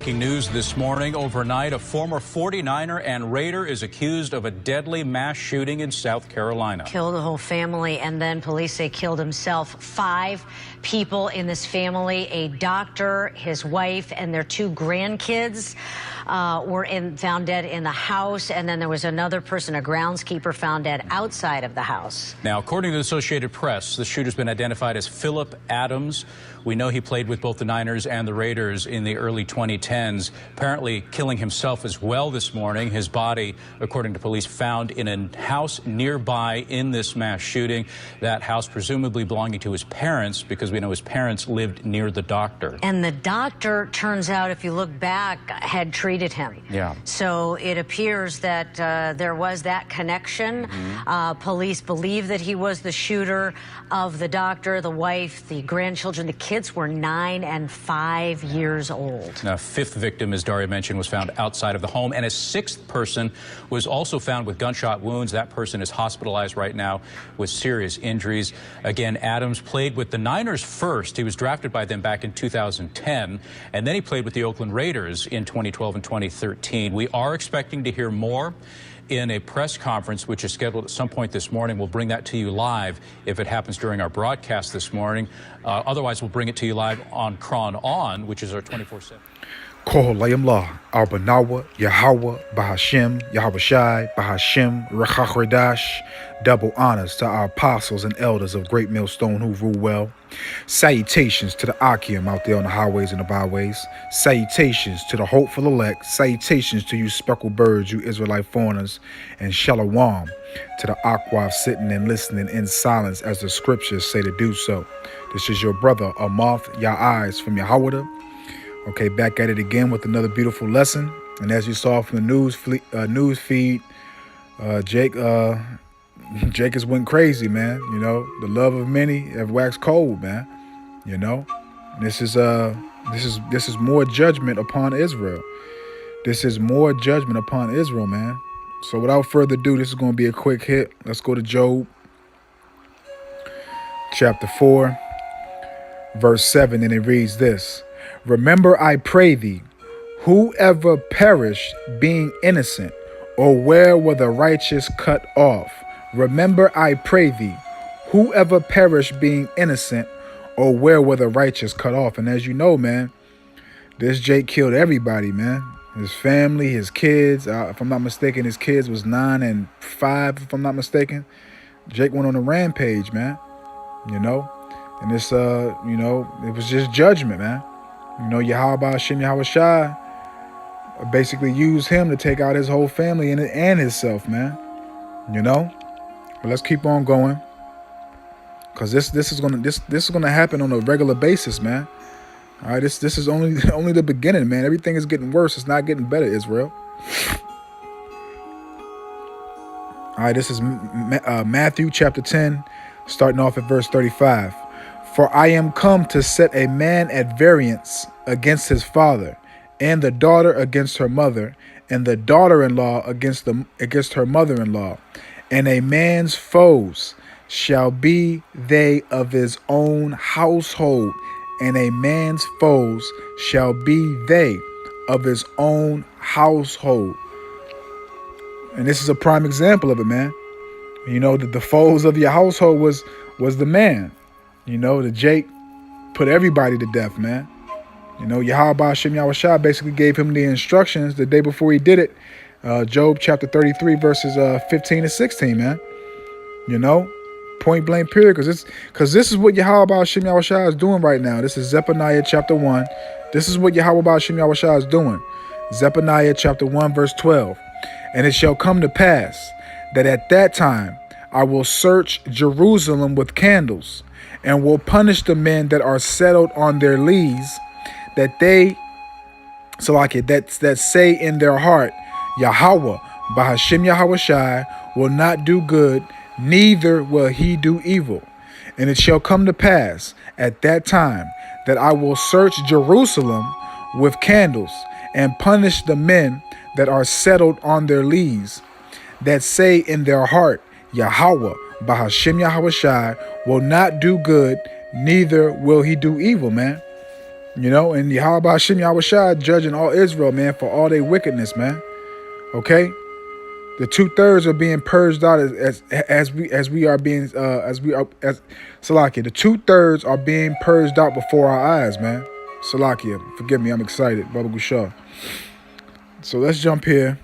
Breaking news this morning. Overnight, a former 49er and Raider is accused of a deadly mass shooting in South Carolina. Killed the whole family, and then police say killed himself. 5 people in this family, a doctor, his wife, and their 2 grandkids were found dead in the house. And then there was another person, a groundskeeper, found dead outside of the house. Now, according to the Associated Press, the shooter's been identified as Philip Adams. We know he played with both the Niners and the Raiders in the early 2010s, apparently killing himself as well this morning. His body, according to police, found in a house nearby in this mass shooting. That house presumably belonging to his parents, because we know his parents lived near the doctor. And the doctor, turns out, if you look back, had treated him. Yeah. So it appears that there was that connection. Police believe that he was the shooter of the doctor, the wife, the grandchildren. The kids were 9 and 5 years old. Now, a 5th victim, as Daria mentioned, was found outside of the home, and a 6th person was also found with gunshot wounds. That person is hospitalized right now with serious injuries. Again, Adams played with the Niners first. He was drafted by them back in 2010, and then he played with the Oakland Raiders in 2012 and 2013. We are expecting to hear more in a press conference, which is scheduled at some point this morning. We'll bring that to you live if it happens during our broadcast this morning. Otherwise, we'll bring it to you live on Cron On, which is our 24/7. Koholayamlah, Arbanawa, Yahweh, Bahashem, Yahawashi, Bahashem, Rachachredash. Double honors to our apostles and elders of Great Millstone who rule well. Salutations to the Akim out there on the highways and the byways. Salutations to the hopeful elect. Salutations to you speckled birds, you Israelite foreigners. And shalom to the Akwaf sitting and listening in silence as the scriptures say to do so. This is your brother, Amath Ya'ez from Yahweh. Okay, back at it again with another beautiful lesson. And as you saw from the news feed, Jake has went crazy, man. You know, the love of many have waxed cold, man. You know, this is more judgment upon Israel. This is more judgment upon Israel, man. So without further ado, this is going to be a quick hit. Let's go to Job chapter 4, verse 7, and it reads this. Remember, I pray thee, whoever perished being innocent, or where were the righteous cut off? Remember, I pray thee, whoever perished being innocent, or where were the righteous cut off? And as you know, man, this Jake killed everybody, man. His family, his kids. If I'm not mistaken, his kids was 9 and 5, if I'm not mistaken. Jake went on a rampage, man. You know, and this, you know, it was just judgment, man. You know, Yahweh Hashem Yahawashi basically used him to take out his whole family and himself, man. You know, but let's keep on going, cause this is gonna happen on a regular basis, man. All right, this is only the beginning, man. Everything is getting worse. It's not getting better, Israel. All right, this is Matthew chapter 10, starting off at verse 35. For I am come to set a man at variance against his father, and the daughter against her mother, and the daughter-in-law against her mother-in-law. And a man's foes shall be they of his own household, and a man's foes shall be they of his own household. And this is a prime example of it, man. You know, that the foes of your household was the man. You know, the Jake put everybody to death, man. You know, Yahweh Hashem Yahawashi basically gave him the instructions the day before he did it. Job chapter 33, verses 15 to 16, man. You know, point blank period, because this is what Yahweh Hashem Yahawashi is doing right now. This is Zephaniah chapter 1. This is what Yahweh Hashem Yahawashi is doing. Zephaniah chapter 1, verse 12. And it shall come to pass that at that time I will search Jerusalem with candles, and will punish the men that are settled on their lees, that say in their heart, Yahweh, Bahashem Yahawashi, will not do good, neither will he do evil. And it shall come to pass at that time that I will search Jerusalem with candles, and punish the men that are settled on their lees, that say in their heart, Yahweh, Bahashem Yahawashi, will not do good, neither will he do evil, man. You know, and Yahweh Hashem Yahushua judging all Israel, man, for all their wickedness, man. Okay? The 2/3 are being purged out as we are being Salakia. The 2/3 are being purged out before our eyes, man. Salakia, forgive me, I'm excited. Baba Gusha. So let's jump here.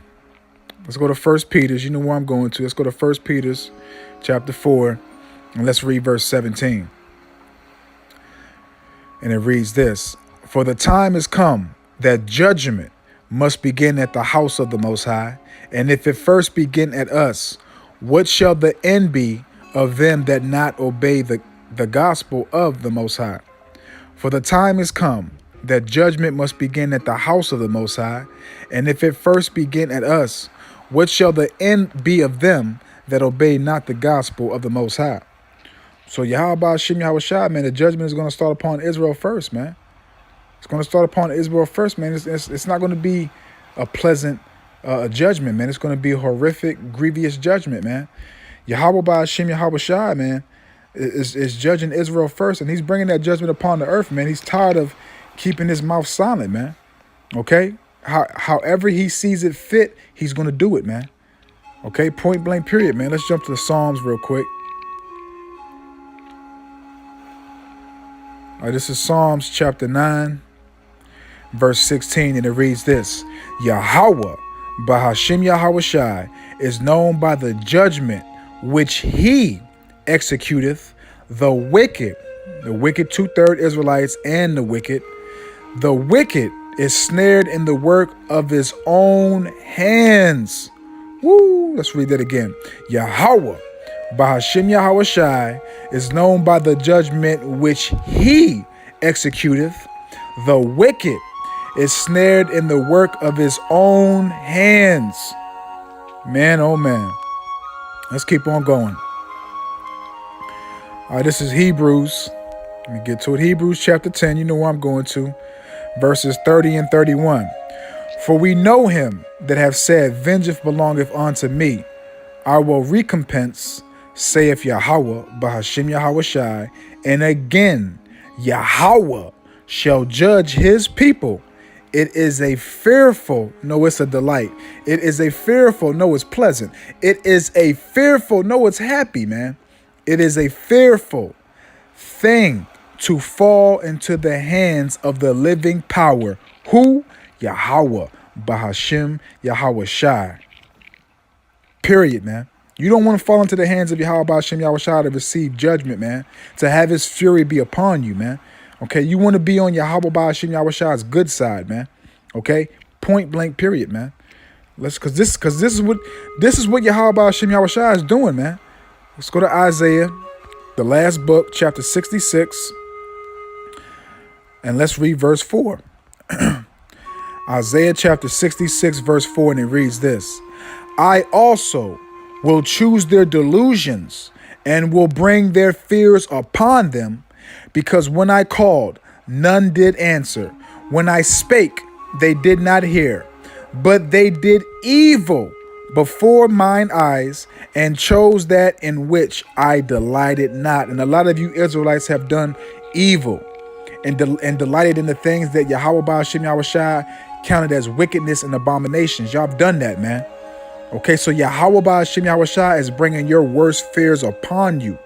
Let's go to 1 Peter's. You know where I'm going to. Let's go to 1 Peter's chapter 4, and let's read verse 17. And it reads this: For the time is come that judgment must begin at the house of the Most High. And if it first begin at us, what shall the end be of them that not obey the gospel of the Most High? For the time is come that judgment must begin at the house of the Most High. And if it first begin at us, what shall the end be of them that obey not the gospel of the Most High? So Yahweh Hashem Yahushua, man, the judgment is going to start upon Israel first, man. It's going to start upon Israel first, man. It's not going to be a pleasant judgment, man. It's going to be a horrific, grievous judgment, man. Yahweh Hashem Yahushua, man, is judging Israel first, and he's bringing that judgment upon the earth, man. He's tired of keeping his mouth silent, man. Okay? However he sees it fit, he's going to do it, man. Okay? Point blank, period, man. Let's jump to the Psalms real quick. All right, this is Psalms chapter 9, verse 16, and it reads this: Yahweh, Bahashem Yahushai, is known by the judgment which he executeth the wicked 2/3 Israelites and the wicked is snared in the work of his own hands. Woo! Let's read that again. Yahweh, Bahashem Yahushai, is known by the judgment which he executeth. The wicked is snared in the work of his own hands. Man, oh man. Let's keep on going. All right, this is Hebrews. Let me get to it. Hebrews chapter 10. You know where I'm going to. Verses 30 and 31. For we know him that have said, Vengeance belongeth unto me. I will recompense, saith Yahweh, Bahashem Yahushai. And again, Yahweh shall judge his people. It is a fearful, no, it's a delight. It is a fearful, no, it's pleasant. It is a fearful, no, it's happy, man. It is a fearful thing to fall into the hands of the living power. Who? Yahweh, Bahashem Yahushai. Period, man. You don't want to fall into the hands of Yahweh Bahashem Yahushai to receive judgment, man. To have his fury be upon you, man. Okay, you want to be on Yahweh Bahashem Yahushua's good side, man. Okay, point blank, period, man. This is what Yahweh Bahashem Yahushua is doing, man. Let's go to Isaiah, the last book, chapter 66, and let's read verse 4. Isaiah chapter 66, verse 4, and it reads this: I also will choose their delusions and will bring their fears upon them, because when I called, none did answer. When I spake, they did not hear. But they did evil before mine eyes and chose that in which I delighted not. And a lot of you Israelites have done evil and delighted in the things that Yahweh Ba'ashem Yahushua counted as wickedness and abominations. Y'all have done that, man. Okay, so Yahweh Ba'ashem Yahushua is bringing your worst fears upon you.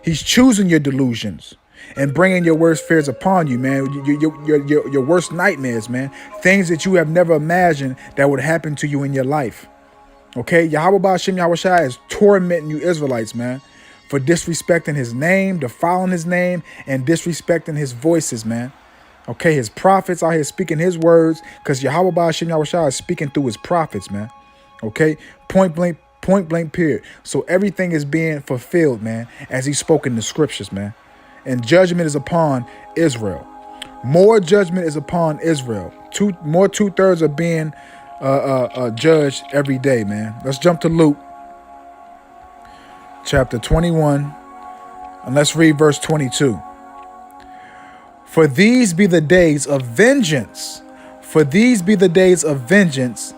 He's choosing your delusions and bringing your worst fears upon you, man. Your worst nightmares, man. Things that you have never imagined that would happen to you in your life. Okay, Yahweh Ba'ashem Yahushua is tormenting you Israelites, man, for disrespecting his name, defiling his name, and disrespecting his voices, man. Okay, his prophets out here speaking his words, because Yahweh Ba'ashem Yahushua is speaking through his prophets, man. Okay, point blank, period. So everything is being fulfilled, man, as he spoke in the scriptures, man. And judgment is upon Israel. More judgment is upon Israel. More 2/3 are being judged every day, man. Let's jump to Luke chapter 21, and let's read verse 22. For these be the days of vengeance. For these be the days of vengeance,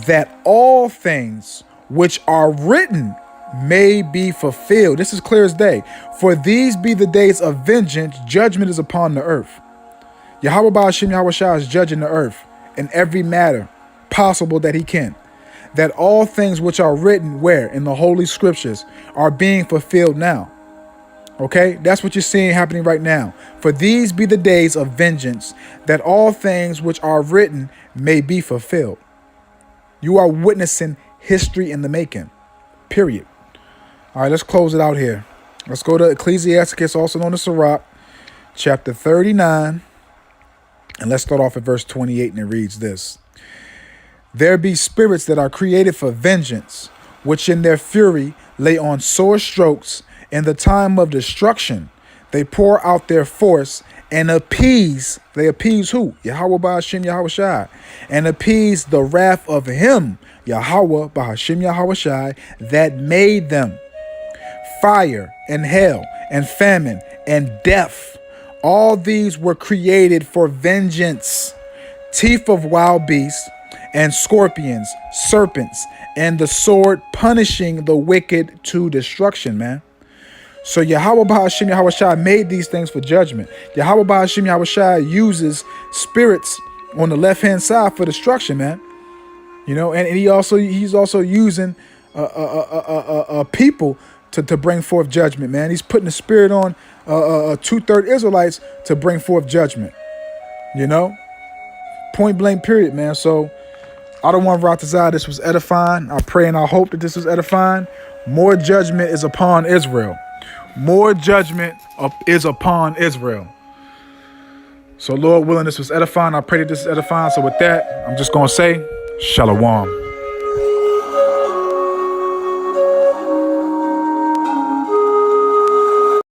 that all things which are written may be fulfilled. This is clear as day. For these be the days of vengeance, judgment is upon the earth. Yahweh Ba'ashim Yahweh Shah is judging the earth in every matter possible that he can. That all things which are written where? In the Holy Scriptures are being fulfilled now. Okay, that's what you're seeing happening right now. For these be the days of vengeance, that all things which are written may be fulfilled. You are witnessing history in the making, period. All right, let's close it out here. Let's go to Ecclesiasticus, also known as Sirach, chapter 39. And let's start off at verse 28, and it reads this. There be spirits that are created for vengeance, which in their fury lay on sore strokes. In the time of destruction, they pour out their force and appease. They appease who? Yahweh Ba'ashim Yahweh Shai. And appease the wrath of him, Yahweh Ba'ashim Yahweh Shai, that made them. Fire and hail and famine and death. All these were created for vengeance. Teeth of wild beasts and scorpions, serpents, and the sword punishing the wicked to destruction, man. So Yahweh Ba'ashim Yahweh Shai made these things for judgment. Yahweh Ba'ashim Yahweh Shai uses spirits on the left-hand side for destruction, man. You know, and he's also using people to bring forth judgment, man. He's putting the spirit on 2/3 Israelites to bring forth judgment. You know, point blank, period, man. So I don't want Ratazah. This was edifying. I pray and I hope that this was edifying. More judgment is upon Israel. More judgment is upon Israel. So Lord willing, this was edifying. I pray that this is edifying. So with that, I'm just going to say, Shalom.